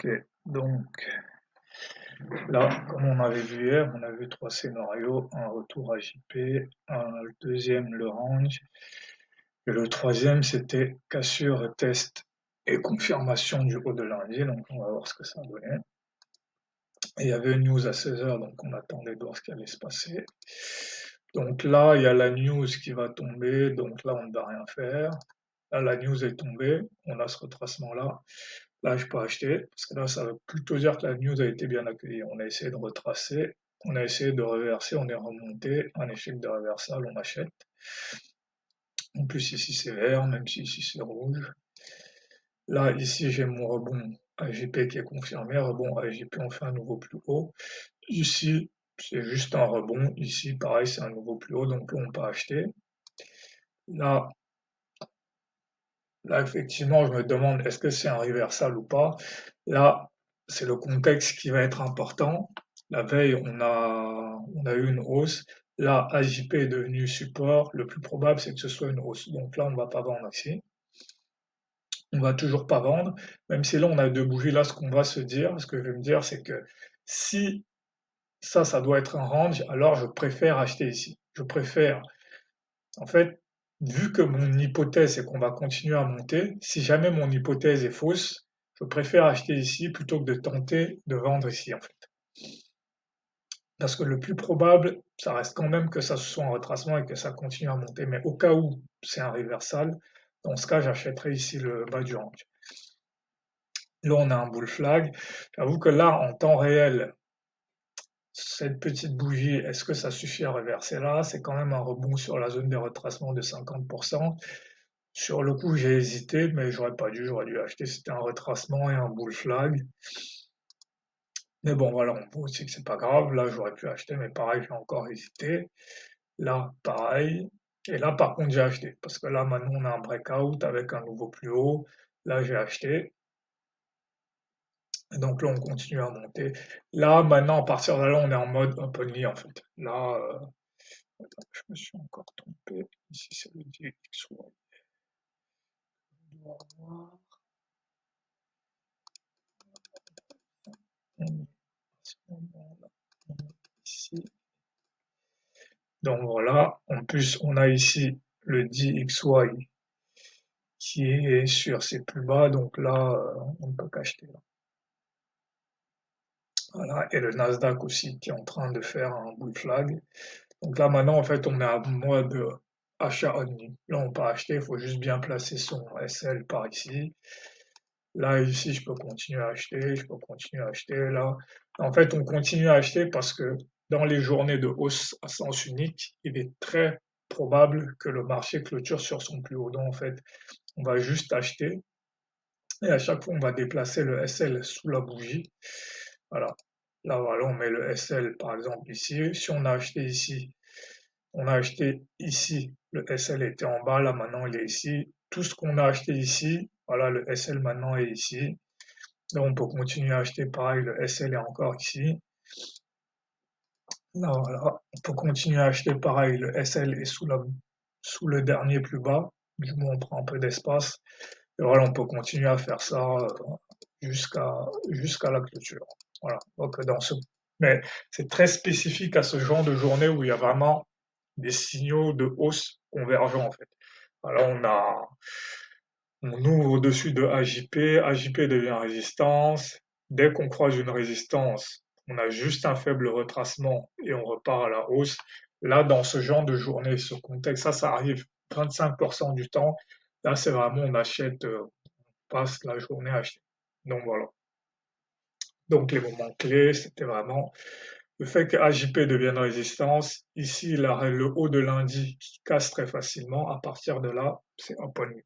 Ok, donc là, comme on avait vu hier, on a vu trois scénarios, un retour à JP, le deuxième le range, et le troisième c'était cassure, test et confirmation du haut de lundi, donc on va voir ce que ça donnait. Et il y avait une news à 16h, donc on attendait de voir ce qui allait se passer. Donc là, il y a la news qui va tomber, donc là on ne va rien faire. Là, la news est tombée, on a ce retracement-là. Là, je peux acheter, parce que là, ça veut plutôt dire que la news a été bien accueillie. On a essayé de retracer, on a essayé de reverser, on est remonté, un échec de reversal, on achète. En plus, ici, c'est vert, même si ici, c'est rouge. Là, ici, j'ai mon rebond AJP qui est confirmé. Rebond AJP, on fait un nouveau plus haut. Ici, c'est juste un rebond. Ici, pareil, c'est un nouveau plus haut, donc là, on peut acheter. Là, Là, effectivement, je me demande est-ce que c'est un reversal ou pas. Là, c'est le contexte qui va être important. La veille, on a eu une hausse. Là, AJP est devenu support. Le plus probable, c'est que ce soit une hausse. Donc là, on ne va pas vendre ici. On va toujours pas vendre. Même si là, on a deux bougies. Là, ce qu'on va se dire, ce que je vais me dire, c'est que si ça doit être un range, alors je préfère acheter ici. Je préfère en fait, vu que mon hypothèse est qu'on va continuer à monter, si jamais mon hypothèse est fausse, je préfère acheter ici plutôt que de tenter de vendre ici, en fait. Parce que le plus probable, ça reste quand même que ça soit un retracement et que ça continue à monter. Mais au cas où c'est un reversal, dans ce cas, j'achèterai ici le bas du range. Là, on a un bull flag. J'avoue que là, en temps réel, cette petite bougie, est-ce que ça suffit à reverser là? C'est quand même un rebond sur la zone des retracements de 50%. Sur le coup, j'ai hésité, mais j'aurais pas dû, j'aurais dû acheter. C'était un retracement et un bull flag. Mais bon, voilà, on voit aussi que c'est pas grave. Là, j'aurais pu acheter, mais pareil, j'ai encore hésité. Là, pareil. Et là, par contre, j'ai acheté. Parce que là, maintenant, on a un breakout avec un nouveau plus haut. Là, j'ai acheté. Et donc là, on continue à monter. Là, maintenant, à partir de là, on est en mode openly, en fait. Là, attends, je me suis encore trompé. Ici, c'est le DXY. On doit voir. Ici. Donc voilà, en plus on a ici le DXY qui est sur ses plus bas, donc là on ne peut qu'acheter là. Voilà, et le Nasdaq aussi qui est en train de faire un bull flag. Donc là maintenant en fait on est en mode achat only. Là on peut acheter, il faut juste bien placer son SL par ici. Là ici je peux continuer à acheter, je peux continuer à acheter là. En fait on continue à acheter parce que dans les journées de hausse à sens unique, il est très probable que le marché clôture sur son plus haut. Donc en fait on va juste acheter et à chaque fois on va déplacer le SL sous la bougie. Voilà. Là voilà, on met le SL par exemple ici. Si on a acheté ici, on a acheté ici, le SL était en bas, là maintenant il est ici. Tout ce qu'on a acheté ici, voilà, le SL maintenant est ici. Là, on peut continuer à acheter pareil, le SL est encore ici. Là, voilà, on peut continuer à acheter pareil, le SL est sous le dernier plus bas. Du moins, on prend un peu d'espace. Et voilà, on peut continuer à faire ça jusqu'à jusqu'à la clôture. Voilà. Donc, mais c'est très spécifique à ce genre de journée où il y a vraiment des signaux de hausse convergents, en fait. Alors, on ouvre au-dessus de AJP, AJP devient résistance. Dès qu'on croise une résistance, on a juste un faible retracement et on repart à la hausse. Là, dans ce genre de journée, ce contexte, ça arrive 25% du temps. Là, c'est vraiment, on achète, on passe la journée à acheter. Donc voilà. Donc les moments clés, c'était vraiment le fait que AJP devienne résistance. Ici, le haut de lundi qui casse très facilement. À partir de là, c'est un point de vue.